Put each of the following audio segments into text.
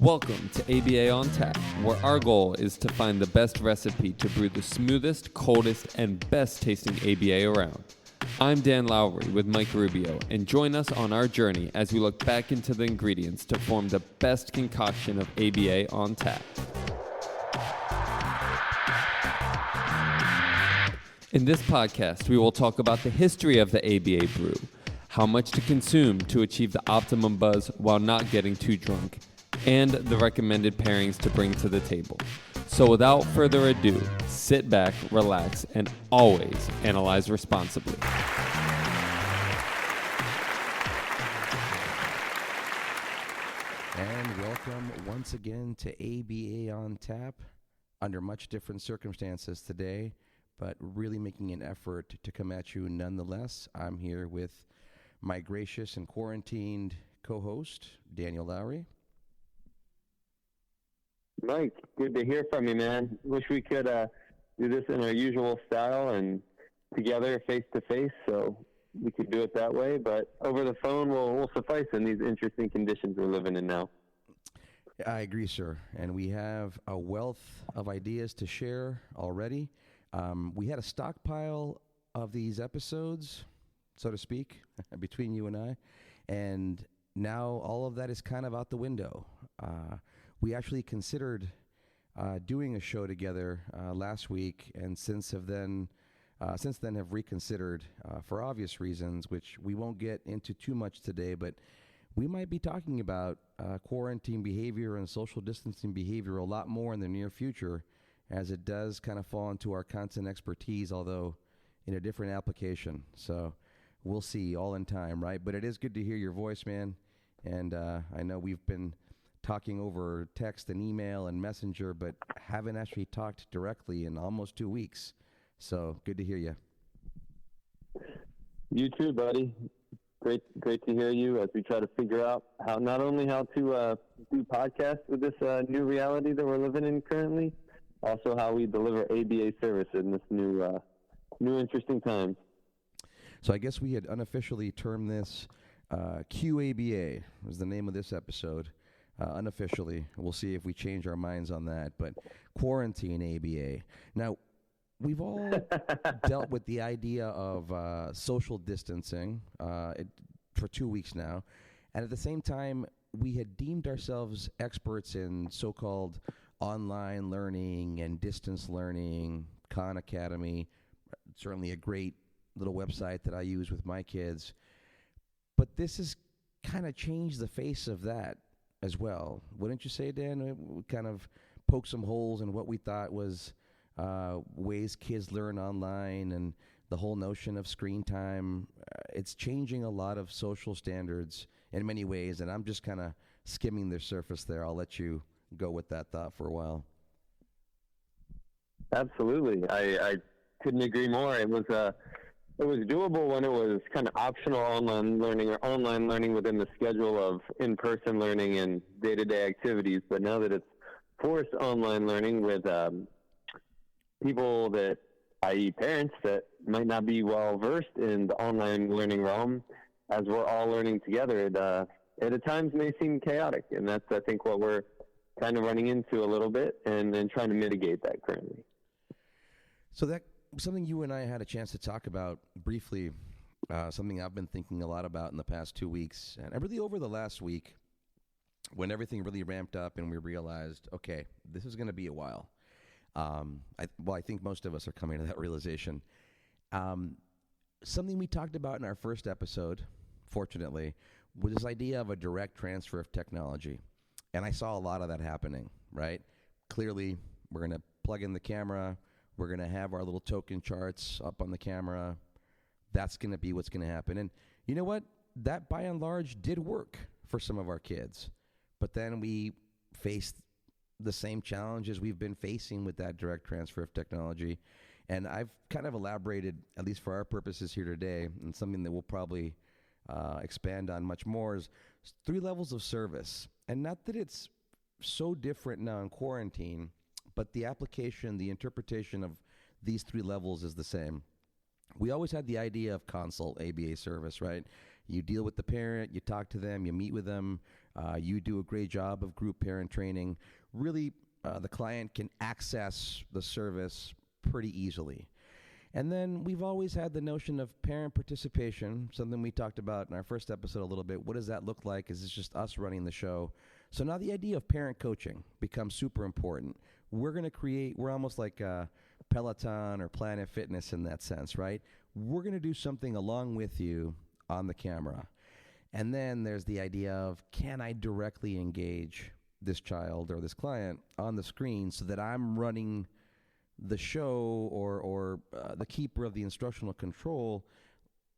Welcome to ABA on Tap, where our goal is to find the best recipe to brew the smoothest, coldest, and best tasting ABA around. I'm Dan Lowery with Mike Rubio, and join us on our journey as we look back into the ingredients to form the best concoction of ABA on tap. In this podcast, we will talk about the history of the ABA brew, how much to consume to achieve the optimum buzz while not getting too drunk, and the recommended pairings to bring to the table. So without further ado, sit back, relax, and always analyze responsibly. And welcome once again to ABA on Tap, under much different circumstances today, but really making an effort to come at you nonetheless. I'm here with my gracious and quarantined co-host, Daniel Lowery. Mike, good to hear from you, man. Wish we could do this in our usual style and together face-to-face, so we could do it that way. But over the phone will suffice in these interesting conditions we're living in now. I agree, sir. And we have a wealth of ideas to share already. We had a stockpile of these episodes, so to speak, between you and I. And now all of that is kind of out the window. We actually considered doing a show together last week, and since then have reconsidered for obvious reasons, which we won't get into too much today. But we might be talking about quarantine behavior and social distancing behavior a lot more in the near future, as it does kind of fall into our content expertise, although in a different application. So we'll see, all in time, right? But it is good to hear your voice, man. And I know we've been talking over text and email and messenger, but haven't actually talked directly in almost 2 weeks. So good to hear you. You too, buddy. Great to hear you as we try to figure out not only how to do podcasts with this new reality that we're living in currently, also how we deliver ABA service in this new interesting times. So I guess we had unofficially termed this QABA was the name of this episode. Unofficially, we'll see if we change our minds on that, but quarantine ABA. Now, we've all dealt with the idea of social distancing for 2 weeks now, and at the same time, we had deemed ourselves experts in so-called online learning and distance learning. Khan Academy, certainly a great little website that I use with my kids, but this has kind of changed the face of that as well. Wouldn't you say, Dan? We kind of poke some holes in what we thought was ways kids learn online and the whole notion of screen time. It's changing a lot of social standards in many ways, and I'm just kind of skimming the surface there. I'll let you go with that thought for a while. Absolutely. I couldn't agree more. It was doable when it was kind of optional online learning or online learning within the schedule of in-person learning and day-to-day activities. But now that it's forced online learning with people that, i.e. parents, that might not be well-versed in the online learning realm, as we're all learning together, it at times may seem chaotic. And that's, I think, what we're kind of running into a little bit and trying to mitigate that currently. So that something you and I had a chance to talk about briefly, something I've been thinking a lot about in the past 2 weeks, and really over the last week, when everything really ramped up and we realized, okay, this is going to be a while. I think most of us are coming to that realization. Something we talked about in our first episode, fortunately, was this idea of a direct transfer of technology. And I saw a lot of that happening, right? Clearly, we're going to plug in the camera. We're going to have our little token charts up on the camera. That's going to be what's going to happen. And you know what? That, by and large, did work for some of our kids. But then we faced the same challenges we've been facing with that direct transfer of technology. And I've kind of elaborated, at least for our purposes here today, and something that we'll probably expand on much more, is 3 levels of service. And not that it's so different now in quarantine, but the application, the interpretation of these 3 levels is the same. We always had the idea of consult ABA service, right? You deal with the parent, you talk to them, you meet with them, You do a great job of group parent training. Really, the client can access the service pretty easily. And then we've always had the notion of parent participation, something we talked about in our first episode a little bit. What does that look like? Is this just us running the show? So now the idea of parent coaching becomes super important. We're almost like Peloton or Planet Fitness in that sense, right? We're going to do something along with you on the camera. And then there's the idea of, can I directly engage this child or this client on the screen so that I'm running the show or the keeper of the instructional control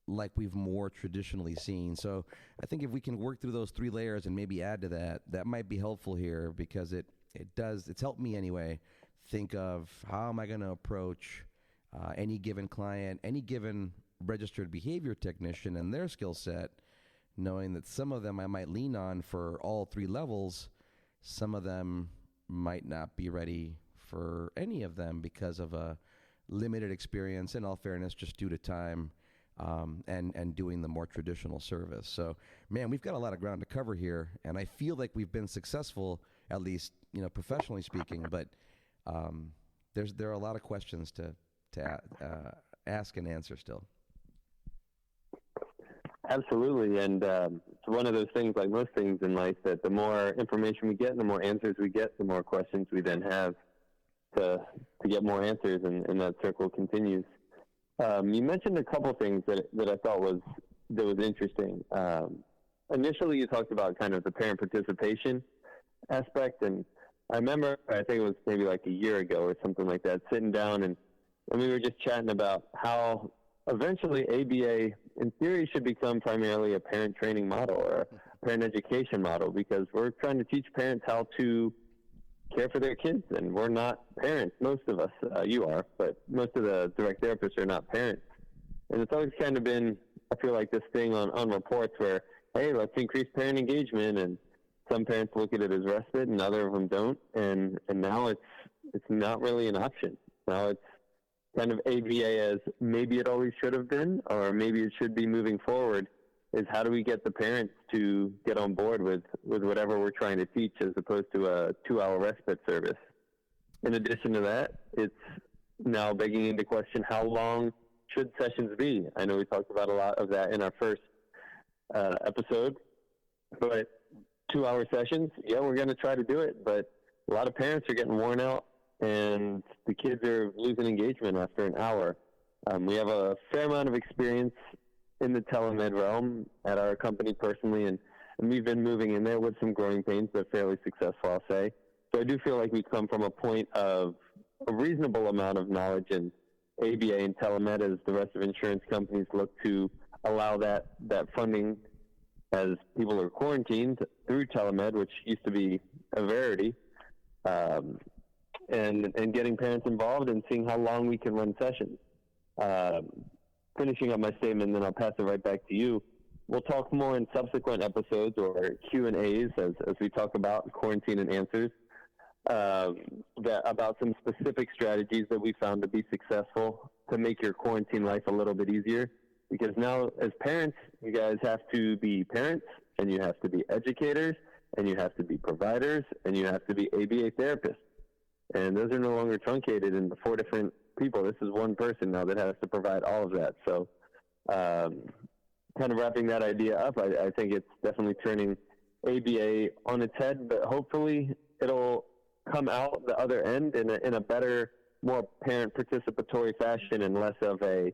like we've more traditionally seen. So I think if we can work through those three layers and maybe add to that, that might be helpful here, because it's helped me anyway think of how am I going to approach any given client, any given registered behavior technician and their skill set, knowing that some of them I might lean on for all three levels, some of them might not be ready for any of them because of a limited experience, in all fairness, just due to time and doing the more traditional service. So, man, we've got a lot of ground to cover here, and I feel like we've been successful, at least professionally speaking. But there are a lot of questions to ask and answer still. Absolutely, and it's one of those things, like most things in life, that the more information we get and the more answers we get, the more questions we then have to get more answers, and that circle continues. You mentioned a couple things that I thought was interesting. Initially, you talked about kind of the parent participation aspect, and I remember, I think it was maybe like a year ago or something like that, sitting down and we were just chatting about how eventually ABA, in theory, should become primarily a parent training model or a parent education model, because we're trying to teach parents how to care for their kids, and we're not parents. Most of us, you are, but most of the direct therapists are not parents. And it's always kind of been, I feel like, this thing on reports where, hey, let's increase parent engagement, and some parents look at it as respite and other of them don't, and now it's not really an option. Now it's kind of ABA as maybe it always should have been, or maybe it should be moving forward, is how do we get the parents to get on board with whatever we're trying to teach, as opposed to a 2-hour respite service. In addition to that, it's now begging into question, how long should sessions be? I know we talked about a lot of that in our first episode, but 2-hour sessions, yeah, we're going to try to do it, but a lot of parents are getting worn out, and the kids are losing engagement after an hour. We have a fair amount of experience in the telemed realm at our company personally, and we've been moving in there with some growing pains, but fairly successful, I'll say. So I do feel like we come from a point of a reasonable amount of knowledge in ABA and telemed, as the rest of insurance companies look to allow that funding as people are quarantined through telemed, which used to be a rarity. And getting parents involved and seeing how long we can run sessions. Finishing up my statement, then I'll pass it right back to you. We'll talk more in subsequent episodes or Q&As as we talk about quarantine and answers, about some specific strategies that we found to be successful to make your quarantine life a little bit easier. Because now, as parents, you guys have to be parents, and you have to be educators, and you have to be providers, and you have to be ABA therapists. And those are no longer truncated into 4 different people. This is one person now that has to provide all of that. So kind of wrapping that idea up, I think it's definitely turning ABA on its head, but hopefully it'll come out the other end in a better, more parent participatory fashion, and less of a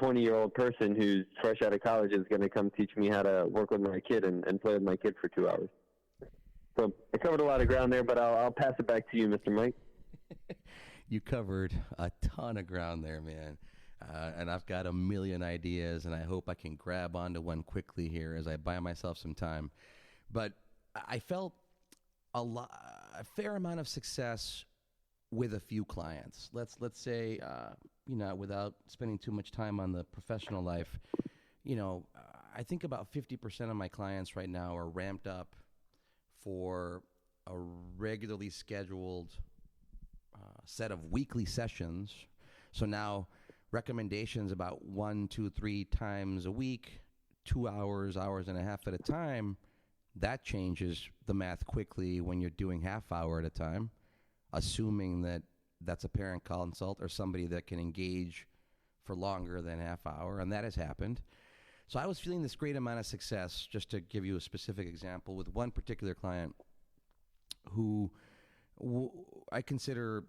20-year-old person who's fresh out of college is going to come teach me how to work with my kid and play with my kid for 2 hours. So I covered a lot of ground there, but I'll pass it back to you, Mr. Mike. You covered a ton of ground there, man. And I've got a million ideas, and I hope I can grab onto one quickly here as I buy myself some time. But I felt a fair amount of success with a few clients. Let's say, without spending too much time on the professional life, I think about 50% of my clients right now are ramped up for a regularly scheduled set of weekly sessions. So now recommendations about 1, 2, 3 times a week, 2 hours, hours and a half at a time, That changes the math quickly when you're doing half hour at a time, assuming that that's a parent consult or somebody that can engage for longer than half hour, and that has happened. So I was feeling this great amount of success, just to give you a specific example, with one particular client who I consider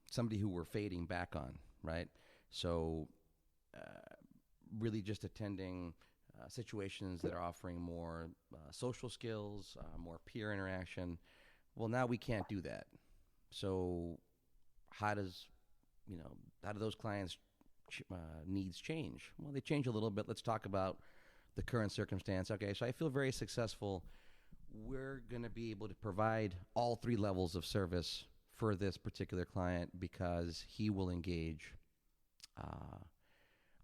somebody who we're fading back on, right? So really just attending situations that are offering more social skills, more peer interaction. Well, now we can't do that. So how do those clients' needs change? Well, they change a little bit. Let's talk about the current circumstance. Okay, so I feel very successful. We're going to be able to provide all 3 levels of service for this particular client because he will engage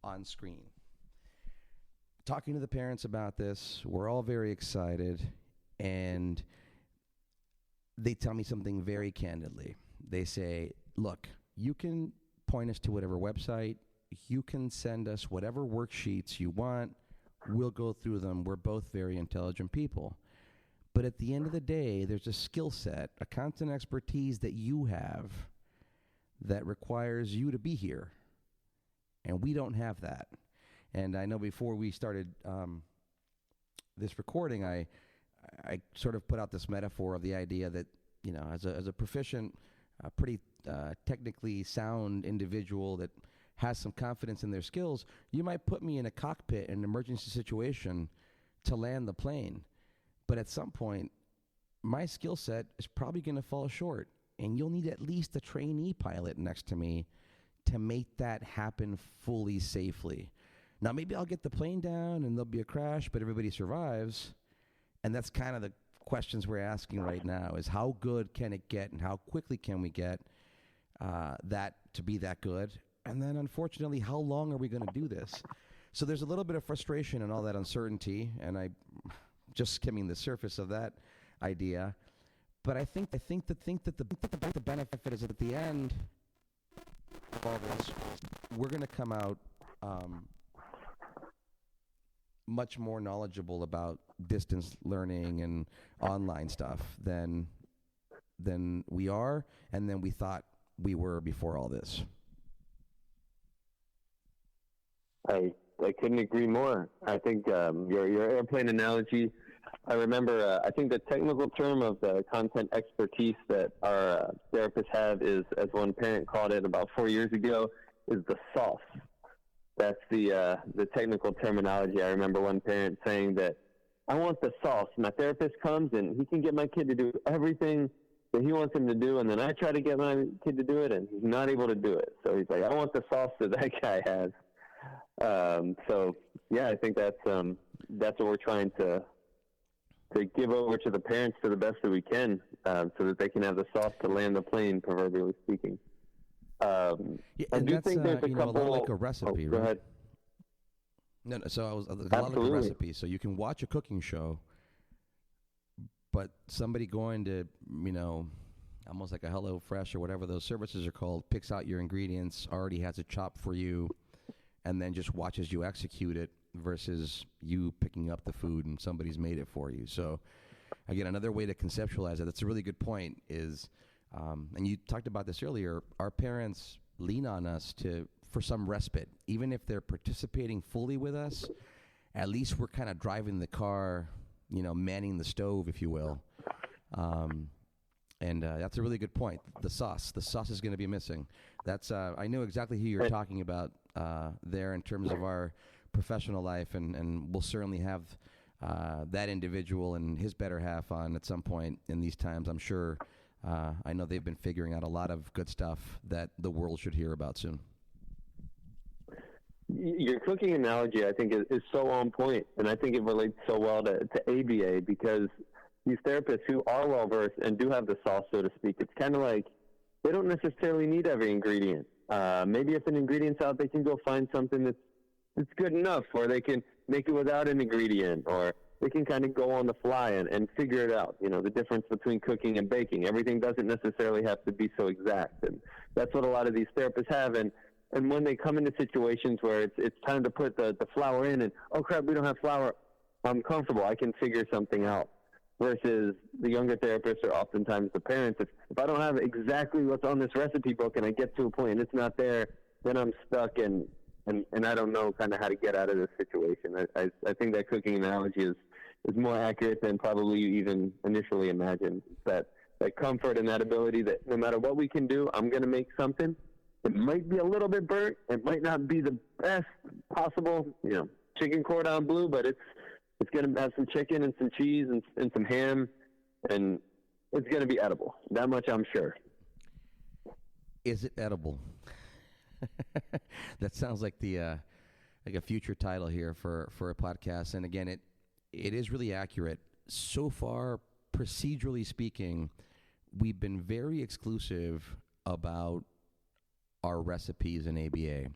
on screen. Talking to the parents about this, we're all very excited, and they tell me something very candidly. They say, look, you can point us to whatever website, you can send us whatever worksheets you want, we'll go through them. We're both very intelligent people. But at the end of the day, there's a skill set, a content expertise that you have that requires you to be here. And we don't have that. And I know before we started this recording, I sort of put out this metaphor of the idea that, as a proficient, pretty technically sound individual that has some confidence in their skills, you might put me in a cockpit in an emergency situation to land the plane. But at some point, my skill set is probably going to fall short, and you'll need at least a trainee pilot next to me to make that happen fully safely. Now, maybe I'll get the plane down and there'll be a crash, but everybody survives. And that's kind of the questions we're asking right now, is how good can it get and how quickly can we get that to be that good? And then, unfortunately, how long are we going to do this? So there's a little bit of frustration and all that uncertainty, and I just skimming the surface of that idea. But I think that the benefit is that at the end of all this, we're going to come out much more knowledgeable about distance learning and online stuff than we are and than we thought we were before all this. I couldn't agree more. I think your airplane analogy, I remember, I think the technical term of the content expertise that our therapists have is, as one parent called it about 4 years ago, is the sauce. That's the technical terminology. I remember one parent saying that, I want the sauce. My therapist comes and he can get my kid to do everything that he wants him to do, and then I try to get my kid to do it, and he's not able to do it. So he's like, I want the sauce that guy has. So yeah, I think that's what we're trying to give over to the parents to the best that we can, so that they can have the sauce to land the plane, proverbially speaking. Yeah, I do think there's a couple. A lot like a recipe, go right? ahead. No, so I was a lot like a recipe. So you can watch a cooking show, but somebody going to, almost like a HelloFresh or whatever those services are called, picks out your ingredients, already has it chopped for you, and then just watches you execute it versus you picking up the food and somebody's made it for you. So again, another way to conceptualize it, that's a really good point, is, and you talked about this earlier, our parents lean on us for some respite. Even if they're participating fully with us, at least we're kind of driving the car, manning the stove, if you will. And that's a really good point. The sauce is going to be missing. That's I know exactly who you're talking about there in terms of our professional life, and we'll certainly have that individual and his better half on at some point in these times, I'm sure. I know they've been figuring out a lot of good stuff that the world should hear about soon. Your cooking analogy, I think, is so on point, and I think it relates so well to ABA, because these therapists who are well-versed and do have the sauce, so to speak, it's kind of like they don't necessarily need every ingredient. Maybe if an ingredient's out, they can go find something that's good enough, or they can make it without an ingredient, or they can kind of go on the fly and figure it out. The difference between cooking and baking. Everything doesn't necessarily have to be so exact, and that's what a lot of these therapists have. And when they come into situations where it's time to put the flour in, and, oh crap, we don't have flour, I'm comfortable, I can figure something out. versus the younger therapists or oftentimes the parents. If I don't have exactly what's on this recipe book and I get to a point and it's not there, then I'm stuck and I don't know kind of how to get out of this situation. I think that cooking analogy is more accurate than probably you even initially imagined. That comfort and that ability that no matter what we can do, I'm going to make something. It might be a little bit burnt. It might not be the best possible, chicken cordon bleu, but it's going to have some chicken and some cheese and some ham, and it's going to be edible. That much I'm sure. Is it edible? That sounds like a future title here for a podcast. And again, it is really accurate. So far, procedurally speaking, we've been very exclusive about our recipes in ABA.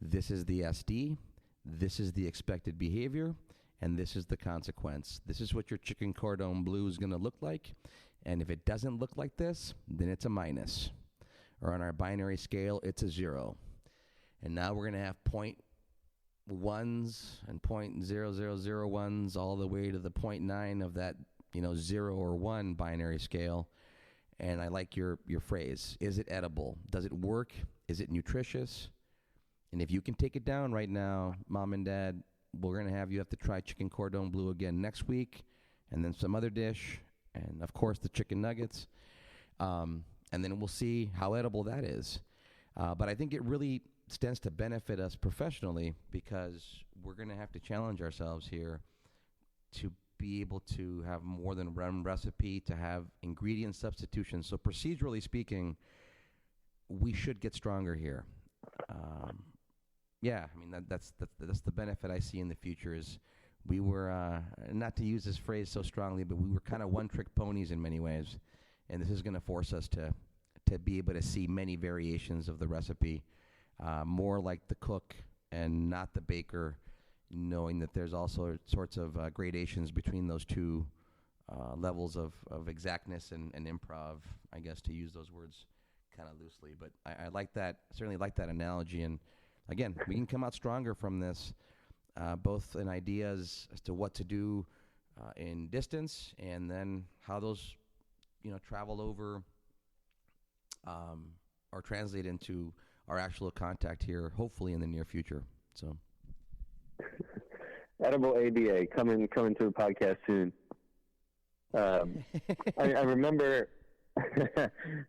This is the SD, this is the expected behavior, and this is the consequence. This is what your chicken cordon bleu is going to look like. And if it doesn't look like this, then it's a minus. Or on our binary scale, it's a 0. And now we're going to have 0.1s and 0.0001s all the way to the 0.9 of that, 0 or 1 binary scale. And I like your phrase. Is it edible? Does it work? Is it nutritious? And if you can take it down right now, Mom and Dad, we're going to have you have to try chicken cordon bleu again next week, and then some other dish, and of course the chicken nuggets. And then we'll see how edible that is. But I think it really stands to benefit us professionally because we're going to have to challenge ourselves here to be able to have more than one recipe, to have ingredient substitution. So procedurally speaking, we should get stronger here. That's the benefit I see in the future is we were, not to use this phrase so strongly, but we were kind of one-trick ponies in many ways. And this is going to force us to be able to see many variations of the recipe, more like the cook and not the baker, knowing that there's also sorts of gradations between those two levels of exactness and improv, I guess, to use those words kind of loosely. But I like that, certainly like that analogy. And again, we can come out stronger from this, both in ideas as to what to do in distance and then how those travel over or translate into our actual contact here, hopefully in the near future. So, edible ABA coming to a podcast soon. I remember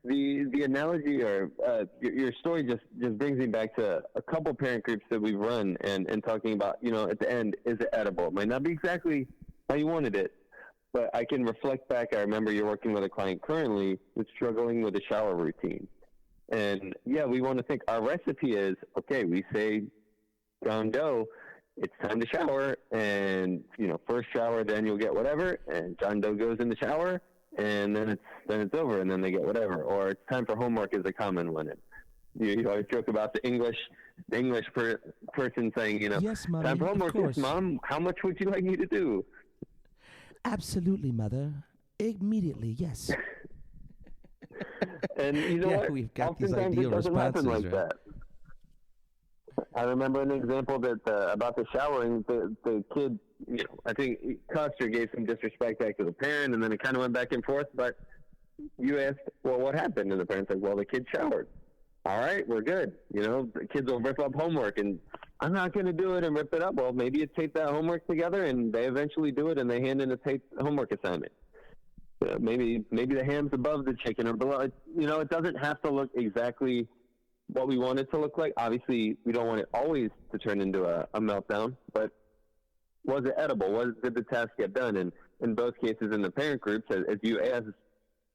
the analogy or your story just brings me back to a couple parent groups that we've run and talking about at the end, is it edible? It might not be exactly how you wanted it, but I can reflect back. I remember you're working with a client currently who's struggling with a shower routine. And, we want to think our recipe is, okay, we say, John Doe, it's time to shower. And, first shower, then you'll get whatever. And John Doe goes in the shower, and then it's over, and then they get whatever. Or it's time for homework is a common one. You always joke about the English person saying, yes, Mommy, time for homework. Of course. Yes, Mom, how much would you like me to do? Absolutely, Mother. Immediately, yes. And you know what? We've got these Oftentimes ideal it doesn't happen responses, like right? that. I remember an example that about the showering. The kid, I think Custer gave some disrespect back to the parent, and then it kind of went back and forth. But you asked, well, what happened? And the parent's like, well, the kid showered. All right, we're good. The kids will rip up homework, and I'm not going to do it and rip it up. Well, maybe you tape that homework together, and they eventually do it, and they hand in a taped homework assignment. Maybe the ham's above the chicken or below. It doesn't have to look exactly what we want it to look like. Obviously, we don't want it always to turn into a meltdown, but was it edible? Did the task get done? And in both cases in the parent groups, as you asked,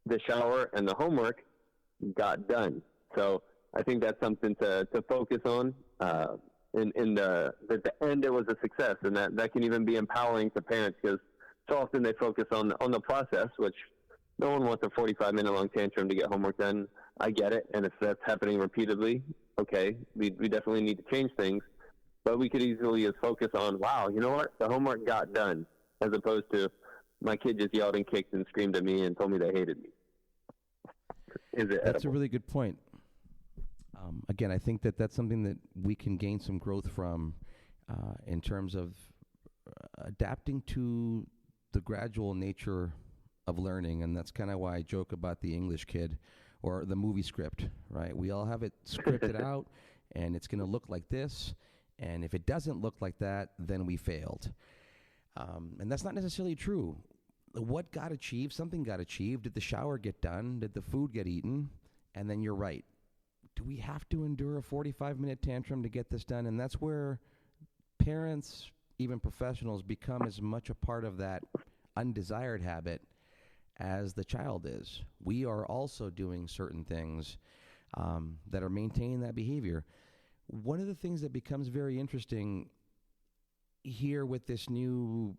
the shower and the homework got done. So I think that's something to focus on. At the end, it was a success, and that can even be empowering to parents because so often they focus on the process, which no one wants a 45-minute long tantrum to get homework done. I get it, and if that's happening repeatedly, okay, we definitely need to change things. But we could easily just focus on, wow, you know what? The homework got done, as opposed to my kid just yelled and kicked and screamed at me and told me they hated me. Is it That's edible? a really good point. Again, I think that's something that we can gain some growth from in terms of adapting to the gradual nature of learning, and that's kind of why I joke about the English kid or the movie script, right? We all have it scripted out, and it's going to look like this, and if it doesn't look like that, then we failed. And that's not necessarily true. What got achieved? Something got achieved. Did the shower get done? Did the food get eaten? And then you're right. Do we have to endure a 45-minute tantrum to get this done? And that's where parents, even professionals, become as much a part of that undesired habit as the child is. We are also doing certain things that are maintaining that behavior. One of the things that becomes very interesting here with this new,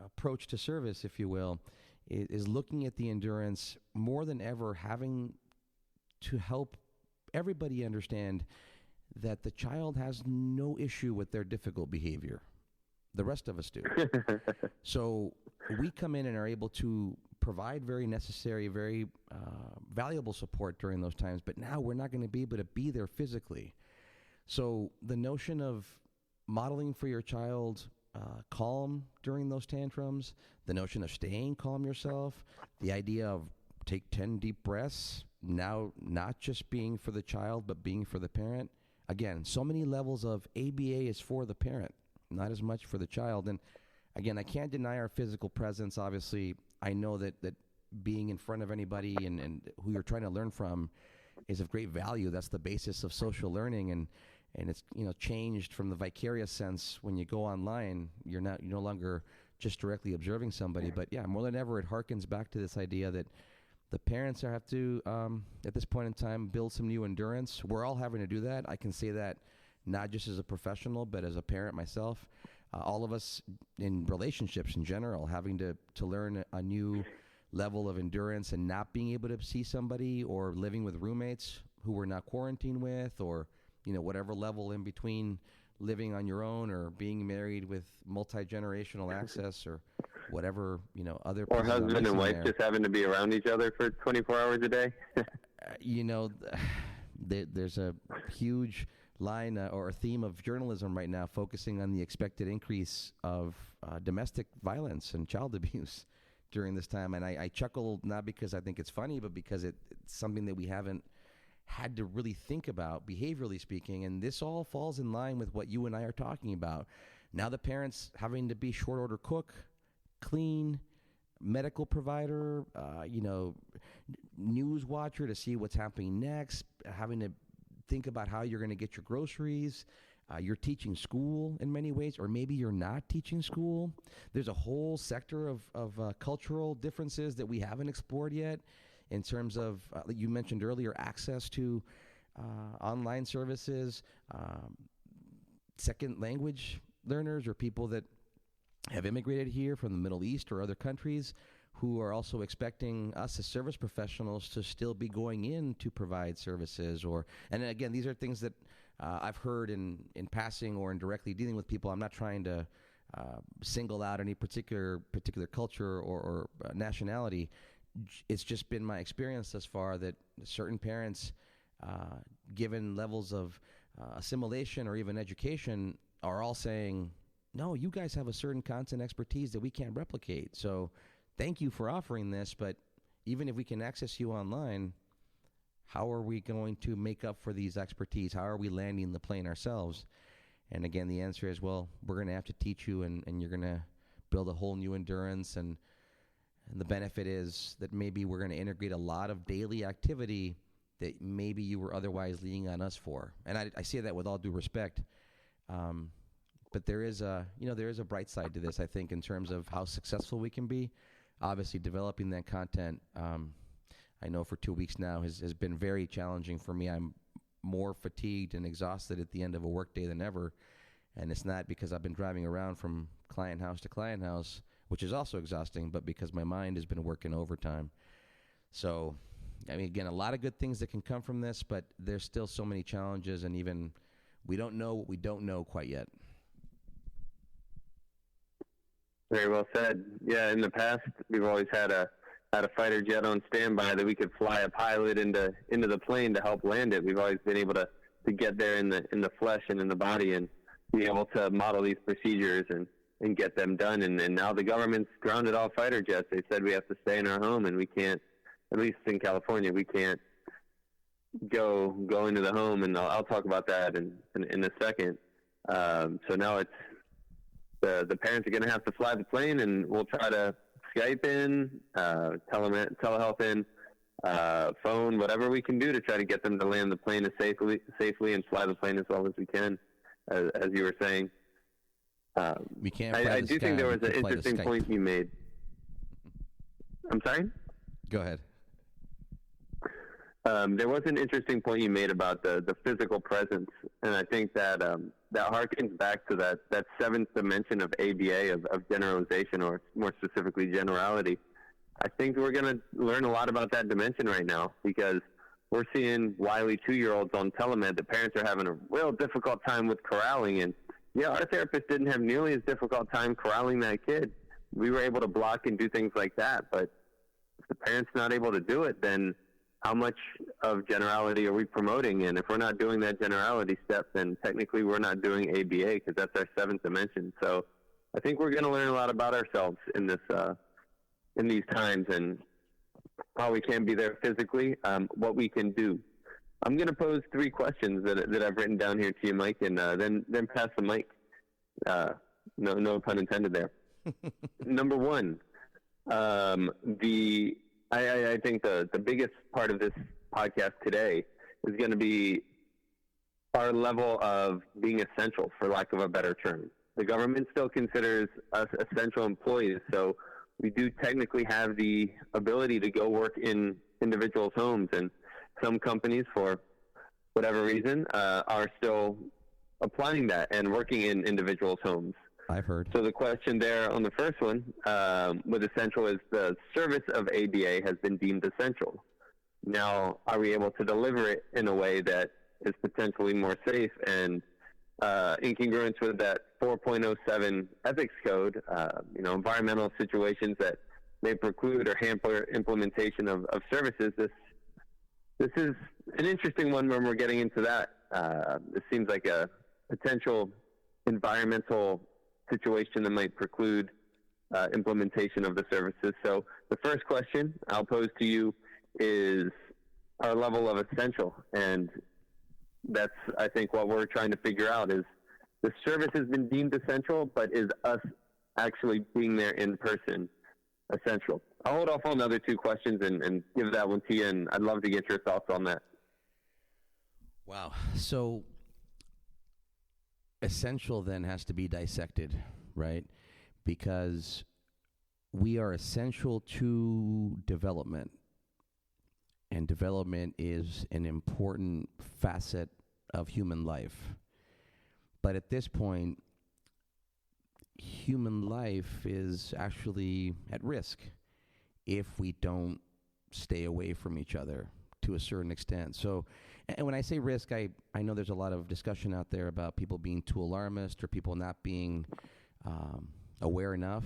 approach to service, if you will, is looking at the endurance more than ever, having to help everybody understand that the child has no issue with their difficult behavior. The rest of us do. So we come in and are able to provide very necessary, very valuable support during those times, but now we're not going to be able to be there physically. So the notion of modeling for your child calm during those tantrums, the notion of staying calm yourself, the idea of take 10 deep breaths, now not just being for the child, but being for the parent. Again, so many levels of ABA is for the parent, not as much for the child. And again, I can't deny our physical presence. Obviously, I know that being in front of anybody and who you're trying to learn from is of great value. That's the basis of social learning. And it's changed from the vicarious sense. When you go online, you're no longer just directly observing somebody. But yeah, more than ever, it harkens back to this idea that the parents have to, at this point in time, build some new endurance. We're all having to do that. I can say that not just as a professional, but as a parent myself. All of us in relationships in general, having to learn a new level of endurance and not being able to see somebody, or living with roommates who we're not quarantined with, or whatever level in between, living on your own or being married with multi-generational access, or whatever, other or husband and wife just having to be around each other for 24 hours a day. There's a huge line or a theme of journalism right now focusing on the expected increase of domestic violence and child abuse during this time. And I chuckle, not because I think it's funny, but because it's something that we haven't had to really think about, behaviorally speaking. And this all falls in line with what you and I are talking about. Now the parents having to be short order cook, clean, medical provider, news watcher to see what's happening next, having to think about how you're going to get your groceries. You're teaching school in many ways, or maybe you're not teaching school. There's a whole sector of cultural differences that we haven't explored yet in terms of, you mentioned earlier, access to online services, second language learners, or people that have immigrated here from the Middle East or other countries who are also expecting us as service professionals to still be going in to provide services. And again, these are things that I've heard in passing or in directly dealing with people. I'm not trying to single out any particular culture or nationality. It's just been my experience thus far that certain parents, given levels of assimilation or even education, are all saying, no, you guys have a certain content expertise that we can't replicate. So thank you for offering this, but even if we can access you online, how are we going to make up for these expertise? How are we landing the plane ourselves? And again, the answer is, well, we're going to have to teach you, and you're going to build a whole new endurance. And the benefit is that maybe we're going to integrate a lot of daily activity that maybe you were otherwise leaning on us for. And I say that with all due respect. But there is a bright side to this, I think, in terms of how successful we can be. Obviously, developing that content, I know for 2 weeks now has been very challenging for me. I'm more fatigued and exhausted at the end of a workday than ever. And it's not because I've been driving around from client house to client house, which is also exhausting, but because my mind has been working overtime. So, I mean, again, a lot of good things that can come from this, but there's still so many challenges, and even we don't know what we don't know quite yet. Very well said. Yeah, in the past, we've always had a fighter jet on standby that we could fly a pilot into the plane to help land it. We've always been able to get there in the flesh and in the body and be able to model these procedures. And and get them done. And now the government's grounded all fighter jets. They said we have to stay in our home, and we can't, at least in California, we can't go into the home, and I'll talk about that in a second. So now it's the parents are going to have to fly the plane, and we'll try to Skype in, telehealth in, phone, whatever we can do to try to get them to land the plane safely and fly the plane as well as we can, as you were saying. We can't. I do think there was an interesting point you made. I'm sorry? Go ahead. There was an interesting point you made about the physical presence, and I think that that harkens back to that seventh dimension of ABA, of generalization, or more specifically generality. I think we're going to learn a lot about that dimension right now, because we're seeing wily 2-year-olds on telemed. The parents are having a real difficult time with corralling, and yeah, our therapist didn't have nearly as difficult time corralling that kid. We were able to block and do things like that, but if the parent's not able to do it, then how much of generality are we promoting? And if we're not doing that generality step, then technically we're not doing ABA, because that's our seventh dimension. So I think we're going to learn a lot about ourselves in these times, and how we can be there physically, what we can do. I'm going to pose 3 questions that I've written down here to you, Mike, and then pass the mic. No pun intended there. Number 1, I think the biggest part of this podcast today is going to be our level of being essential, for lack of a better term. The government still considers us essential employees, so we do technically have the ability to go work in individuals' homes, and some companies, for whatever reason, are still applying that and working in individuals' homes. I've heard. So the question there on the first one, with essential, is the service of ABA has been deemed essential. Now, are we able to deliver it in a way that is potentially more safe and in congruence with that 4.07 ethics code, environmental situations that may preclude or hamper implementation of services? This is an interesting one when we're getting into that. This seems like a potential environmental situation that might preclude implementation of the services. So the first question I'll pose to you is our level of essential. And that's, I think, what we're trying to figure out is the service has been deemed essential, but is us actually being there in person essential? I'll hold off on the other 2 questions and give that one to you, and I'd love to get your thoughts on that. Wow. So essential then has to be dissected, right? Because we are essential to development, and development is an important facet of human life. But at this point, human life is actually at risk if we don't stay away from each other to a certain extent. So, and when I say risk, I know there's a lot of discussion out there about people being too alarmist or people not being aware enough.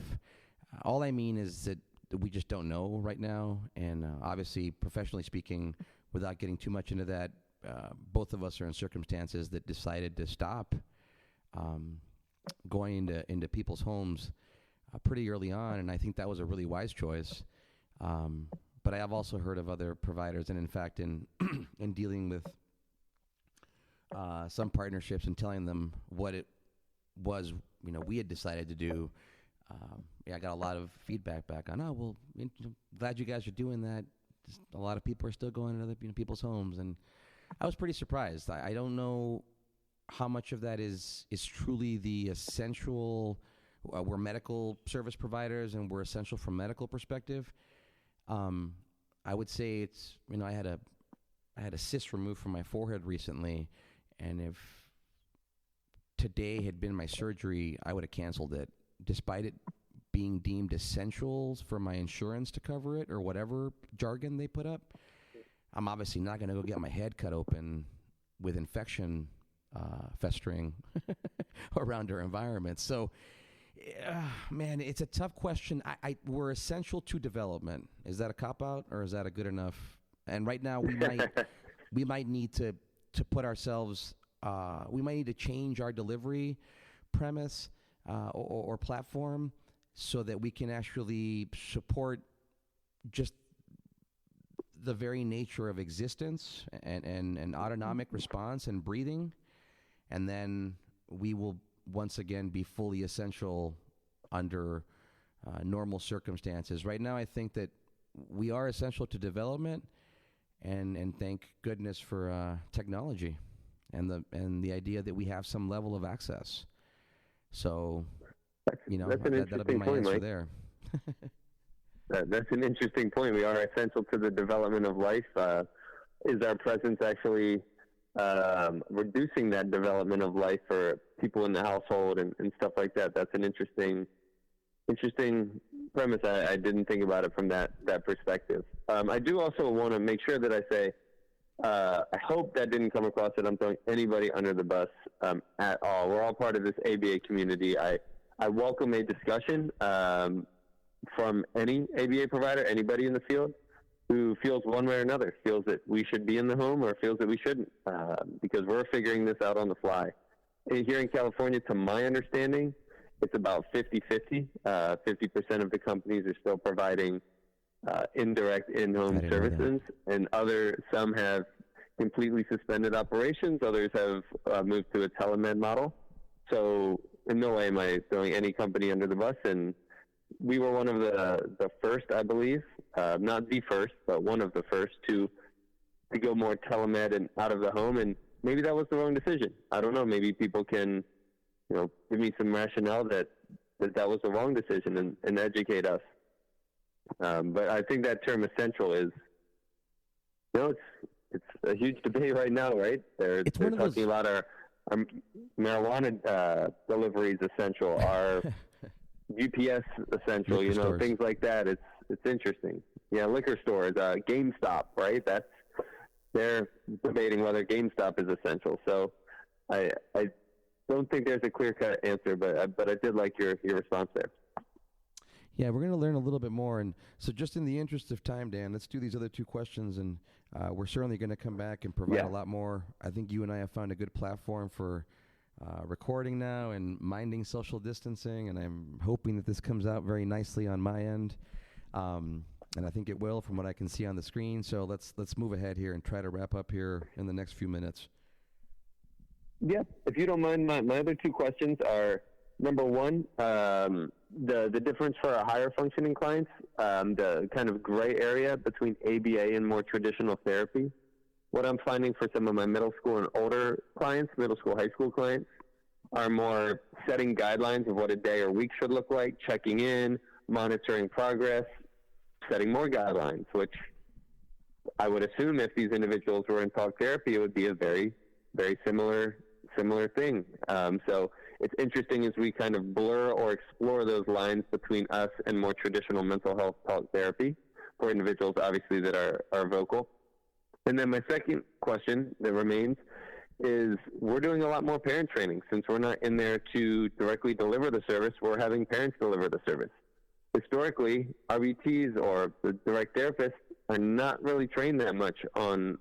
All I mean is that we just don't know right now. And obviously, professionally speaking, without getting too much into that, both of us are in circumstances that decided to stop going into people's homes pretty early on, and I think that was a really wise choice. But I have also heard of other providers, and in fact, in in dealing with some partnerships and telling them what it was, we had decided to do. I got a lot of feedback back on, glad you guys are doing that. Just a lot of people are still going to other people's homes, and I was pretty surprised. I don't know how much of that is truly the essential. We're medical service providers, and we're essential from medical perspective. I would say it's, I had a cyst removed from my forehead recently, and if today had been my surgery, I would have canceled it, despite it being deemed essentials for my insurance to cover it, or whatever jargon they put up. I'm obviously not going to go get my head cut open with infection festering around our environment. So, man, it's a tough question. We're essential to development. Is that a cop-out, or is that a good enough? And right now, we might need to put ourselves. We might need to change our delivery premise. or platform so that we can actually support just the very nature of existence and autonomic response and breathing, and then we will once again be fully essential under normal circumstances. Right now, I think that we are essential to development, and thank goodness for technology and the idea that we have some level of access. So, that'll be my answer, Mike. There. That's an interesting point. We are essential to the development of life. Is our presence actually reducing that development of life for people in the household and stuff like that? That's an interesting premise. I didn't think about it from that perspective. I do also want to make sure that I say, I hope that didn't come across that I'm throwing anybody under the bus at all. We're all part of this ABA community. I welcome a discussion from any ABA provider, anybody in the field who feels one way or another, feels that we should be in the home or feels that we shouldn't, because we're figuring this out on the fly. Here in California, to my understanding, it's about 50-50. 50% of the companies are still providing indirect in-home services, and some have completely suspended operations. Others have moved to a telemed model. So in no way am I throwing any company under the bus, and we were one of the first, I believe, not the first, but one of the first to go more telemed and out of the home, and maybe that was the wrong decision. I don't know. Maybe people can, give me some rationale that was the wrong decision and educate us. But I think that term essential is, it's a huge debate right now, right? They're talking about our marijuana deliveries essential, our UPS essential, stores. Things like that. It's interesting. Yeah, liquor stores, GameStop, right? They're debating whether GameStop is essential. So I don't think there's a clear-cut answer, but I did like your response there. Yeah, we're going to learn a little bit more. And so just in the interest of time, Dan, let's do these other two questions, and we're certainly going to come back and provide a lot more. I think you and I have found a good platform for recording now and minding social distancing, and I'm hoping that this comes out very nicely on my end. And I think it will from what I can see on the screen. So let's move ahead here and try to wrap up here in the next few minutes. Yeah, if you don't mind, my other two questions are, number one, the difference for our higher functioning clients, the kind of gray area between ABA and more traditional therapy. What I'm finding for some of my middle school and older clients, middle school, high school clients, are more setting guidelines of what a day or week should look like, checking in, monitoring progress, setting more guidelines, which I would assume if these individuals were in talk therapy, it would be a very, very similar thing. So it's interesting as we kind of blur or explore those lines between us and more traditional mental health talk therapy for individuals, obviously, that are vocal. And then my second question that remains is, we're doing a lot more parent training. Since we're not in there to directly deliver the service, we're having parents deliver the service. Historically, RBTs or the direct therapists are not really trained that much on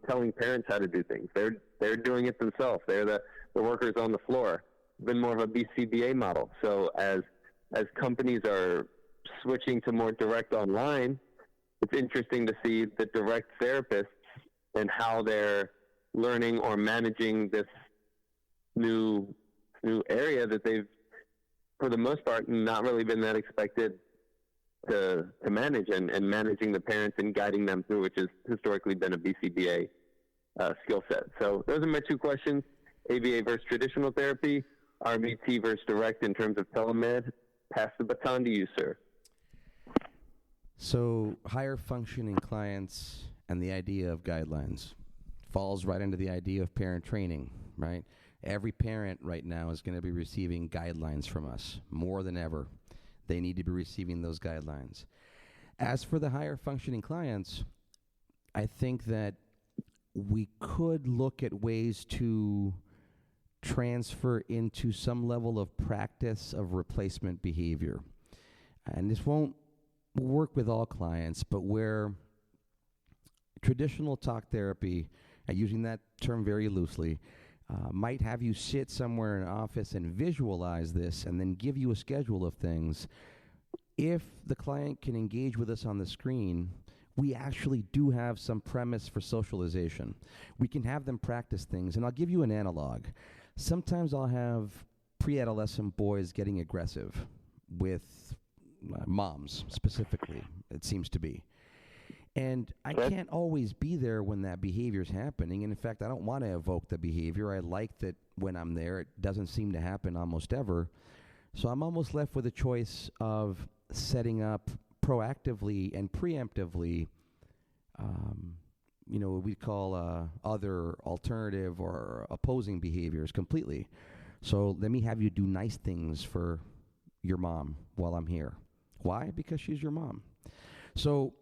telling parents how to do things. They're doing it themselves. They're the workers on the floor. It's been more of a BCBA model. So as companies are switching to more direct online, it's interesting to see the direct therapists and how they're learning or managing this new area that they've, for the most part, not really been that expected to manage, and managing the parents and guiding them through, which has historically been a BCBA skill set. So those are my two questions: ABA versus traditional therapy, RBT versus direct in terms of telemed. Pass the baton to you, sir. So higher functioning clients and the idea of guidelines falls right into the idea of parent training, right? Every parent right now is going to be receiving guidelines from us more than ever. They need to be receiving those guidelines. As for the higher functioning clients, I think that we could look at ways to transfer into some level of practice of replacement behavior. And this won't work with all clients, but where traditional talk therapy, using that term very loosely, might have you sit somewhere in an office and visualize this and then give you a schedule of things. If the client can engage with us on the screen, we actually do have some premise for socialization. We can have them practice things, and I'll give you an analog. Sometimes I'll have pre-adolescent boys getting aggressive with moms, specifically, it seems to be. And I can't always be there when that behavior is happening. And in fact, I don't want to evoke the behavior. I like that when I'm there, it doesn't seem to happen almost ever. So I'm almost left with a choice of setting up proactively and preemptively, what we call other alternative or opposing behaviors completely. So let me have you do nice things for your mom while I'm here. Why? Because she's your mom. So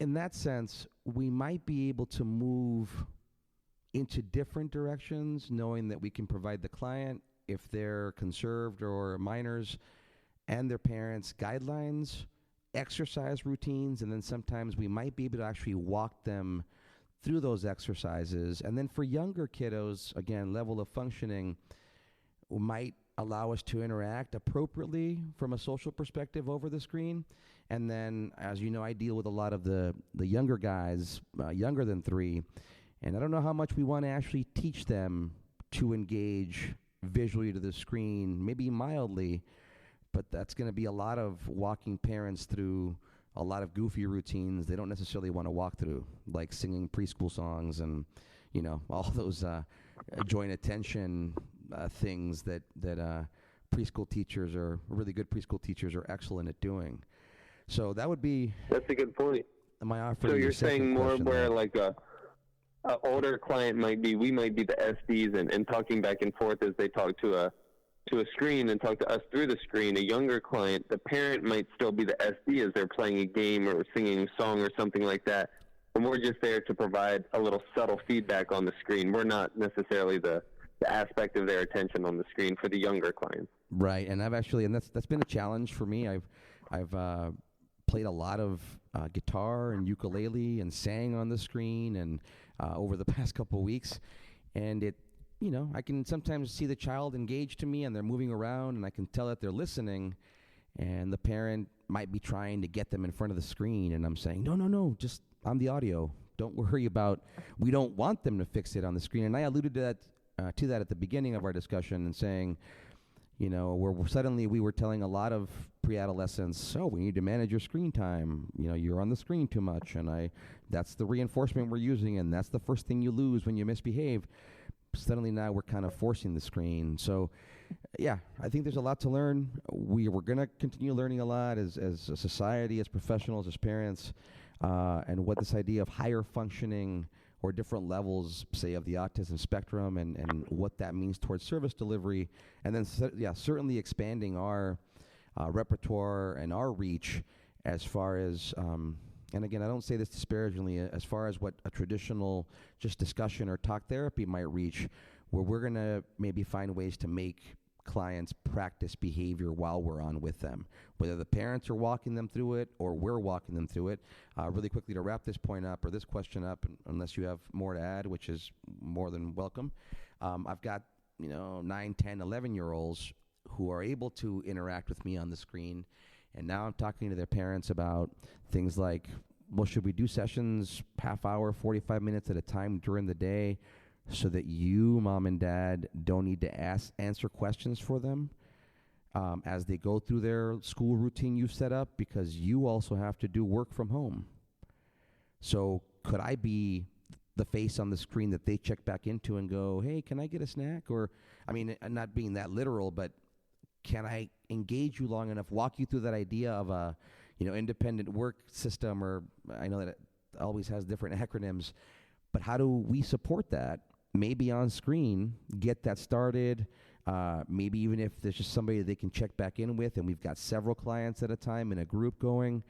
in that sense, we might be able to move into different directions, knowing that we can provide the client, if they're conserved or minors, and their parents, guidelines, exercise routines, and then sometimes we might be able to actually walk them through those exercises. And then for younger kiddos, again, level of functioning might allow us to interact appropriately from a social perspective over the screen. And then, as you know, I deal with a lot of the younger guys, younger than 3, and I don't know how much we want to actually teach them to engage visually to the screen, maybe mildly, but that's going to be a lot of walking parents through a lot of goofy routines they don't necessarily want to walk through, like singing preschool songs and, all those joint attention things that preschool teachers or really good preschool teachers are excellent at doing. So that would be... That's a good point. My offer. So you're saying more where like a older client we might be the SDs and talking back and forth as they talk to a screen and talk to us through the screen. A younger client, the parent might still be the SD as they're playing a game or singing a song or something like that. And we're just there to provide a little subtle feedback on the screen. We're not necessarily the aspect of their attention on the screen for the younger clients. Right, and that's been a challenge for me. I've played a lot of guitar and ukulele and sang on the screen and over the past couple of weeks, and I can sometimes see the child engage to me and they're moving around and I can tell that they're listening, and the parent might be trying to get them in front of the screen, and I'm saying, no, just on the audio. Don't worry about, we don't want them to fix it on the screen. And I alluded to that at the beginning of our discussion and saying, suddenly we were telling a lot of pre-adolescents, we need to manage your screen time. You're on the screen too much, and that's the reinforcement we're using, and that's the first thing you lose when you misbehave. Suddenly now we're kind of forcing the screen. So, yeah, I think there's a lot to learn. We're going to continue learning a lot as a society, as professionals, as parents, and what this idea of higher functioning or different levels, say, of the autism spectrum and what that means towards service delivery. And then, certainly expanding our repertoire and our reach as far as, and again, I don't say this disparagingly, as far as what a traditional just discussion or talk therapy might reach, where we're going to maybe find ways to make clients practice behavior while we're on with them, whether the parents are walking them through it or we're walking them through it. Really quickly to wrap this point up or this question up, unless you have more to add, which is more than welcome. I've got 9, 10, 11-year-olds who are able to interact with me on the screen, and now I'm talking to their parents about things like, well, should we do sessions half hour, 45 minutes at a time during the day, so that you, mom and dad, don't need to answer questions for them as they go through their school routine you've set up, because you also have to do work from home. So could I be the face on the screen that they check back into and go, hey, can I get a snack? Or, I'm not being that literal, but can I engage you long enough, walk you through that idea of a independent work system, or I know that it always has different acronyms, but how do we support that? Maybe on screen, get that started. Maybe even if there's just somebody they can check back in with, and we've got several clients at a time in a group going.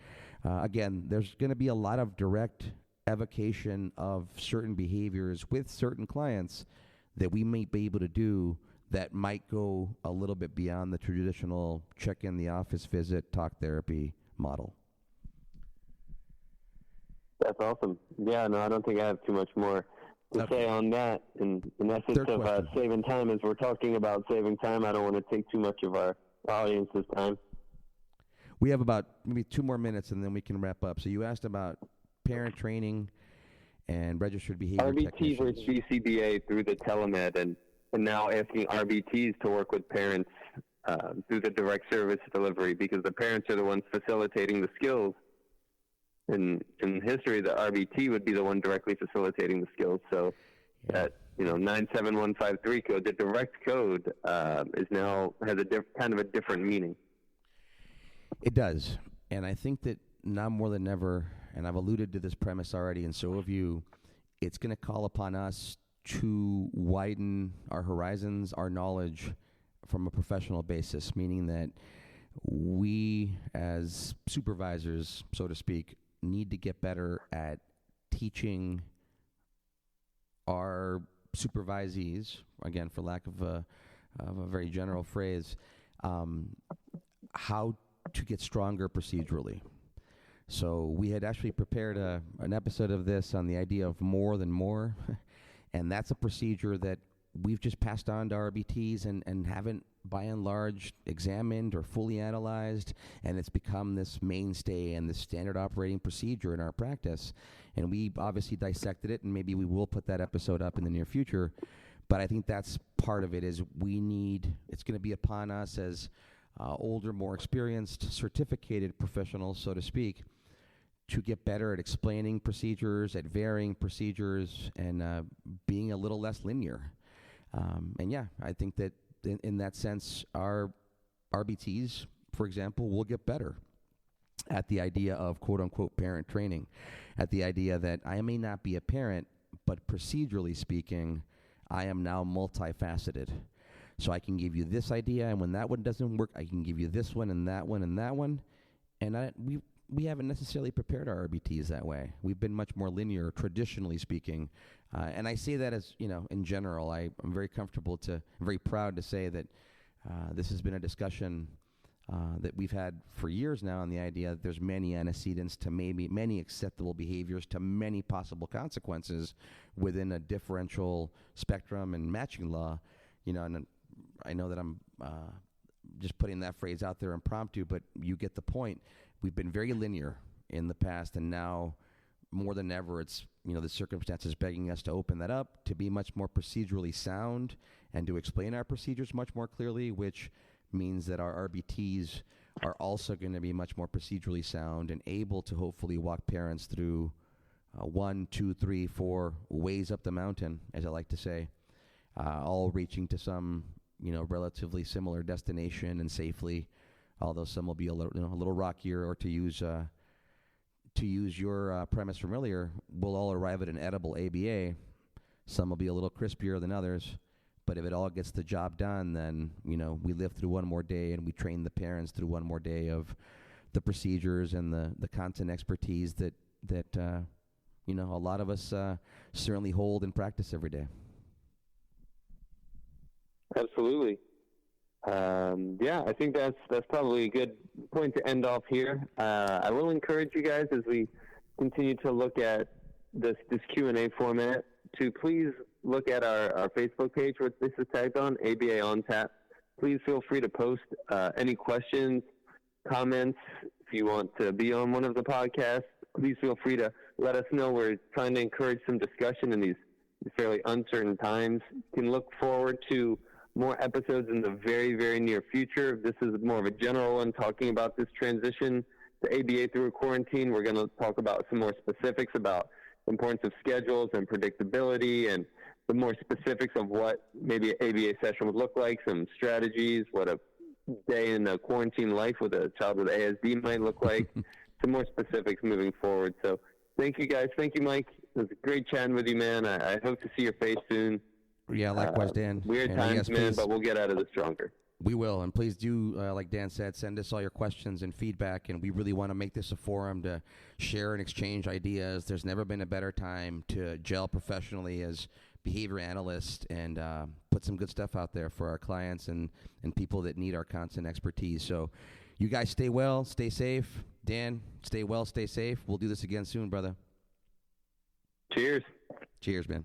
Again, there's going to be a lot of direct evocation of certain behaviors with certain clients that we may be able to do that might go a little bit beyond the traditional check-in the office visit, talk therapy model. That's awesome. Yeah, no, I don't think I have too much more to say on that. In essence of saving time, as we're talking about saving time, I don't want to take too much of our audience's time. We have about maybe 2 more minutes, and then we can wrap up. So you asked about parent training and registered behavior RBT technicians. versus BCBA through the telemed, and now asking RBTs to work with parents through the direct service delivery, because the parents are the ones facilitating the skills. In history, the RBT would be the one directly facilitating the skills. So that 97153 code, the direct code, is now has a kind of a different meaning. It does, and I think that now more than ever, and I've alluded to this premise already, and so have you, it's going to call upon us to widen our horizons, our knowledge from a professional basis, meaning that we as supervisors, so to speak, need to get better at teaching our supervisees, again, for lack of a very general phrase, how to get stronger procedurally. So we had actually prepared an episode of this on the idea of more than more, and that's a procedure that we've just passed on to RBTs and haven't, by and large, examined or fully analyzed, and it's become this mainstay and this standard operating procedure in our practice. And we obviously dissected it, and maybe we will put that episode up in the near future. But I think that's part of it, is it's going to be upon us as older, more experienced, certificated professionals, so to speak, to get better at explaining procedures, at varying procedures, and being a little less linear. I think that in that sense, our RBTs, for example, will get better at the idea of quote-unquote parent training, at the idea that I may not be a parent, but procedurally speaking, I am now multifaceted. So I can give you this idea, and when that one doesn't work, I can give you this one and that one and that one. And we haven't necessarily prepared our RBTs that way. We've been much more linear, traditionally speaking. And I say that as, in general, I'm very very proud to say that this has been a discussion that we've had for years now on the idea that there's many antecedents to many acceptable behaviors to many possible consequences within a differential spectrum and matching law. And I know that I'm just putting that phrase out there impromptu, but you get the point. We've been very linear in the past, and now more than ever, it's, the circumstances begging us to open that up, to be much more procedurally sound, and to explain our procedures much more clearly, which means that our RBTs are also going to be much more procedurally sound and able to hopefully walk parents through 1, 2, 3, 4 ways up the mountain, as I like to say, all reaching to some, relatively similar destination and safely, although some will be a little rockier, or to use your premise from earlier, we'll all arrive at an edible ABA. Some will be a little crispier than others, but if it all gets the job done, then, we live through one more day, and we train the parents through one more day of the procedures and the content expertise that a lot of us certainly hold and practice every day. Absolutely. I think that's probably a good point to end off here. I will encourage you guys, as we continue to look at this Q&A format, to please look at our Facebook page, which this is tagged on, ABA on Tap. Please feel free to post any questions, comments. If you want to be on one of the podcasts, please feel free to let us know. We're trying to encourage some discussion in these fairly uncertain times. You can look forward to more episodes in the very, very near future. This is more of a general one, talking about this transition to ABA through a quarantine. We're going to talk about some more specifics about the importance of schedules and predictability, and the more specifics of what maybe an ABA session would look like, some strategies, what a day in the quarantine life with a child with ASD might look like, some more specifics moving forward. So thank you, guys. Thank you, Mike. It was great chatting with you, man. I hope to see your face soon. Yeah, likewise, Dan. Weird and times, yes, man, please, but we'll get out of this stronger. We will, and please do, like Dan said, send us all your questions and feedback, and we really want to make this a forum to share and exchange ideas. There's never been a better time to gel professionally as behavior analysts and put some good stuff out there for our clients and people that need our content expertise. So you guys stay well, stay safe. Dan, stay well, stay safe. We'll do this again soon, brother. Cheers. Cheers, man.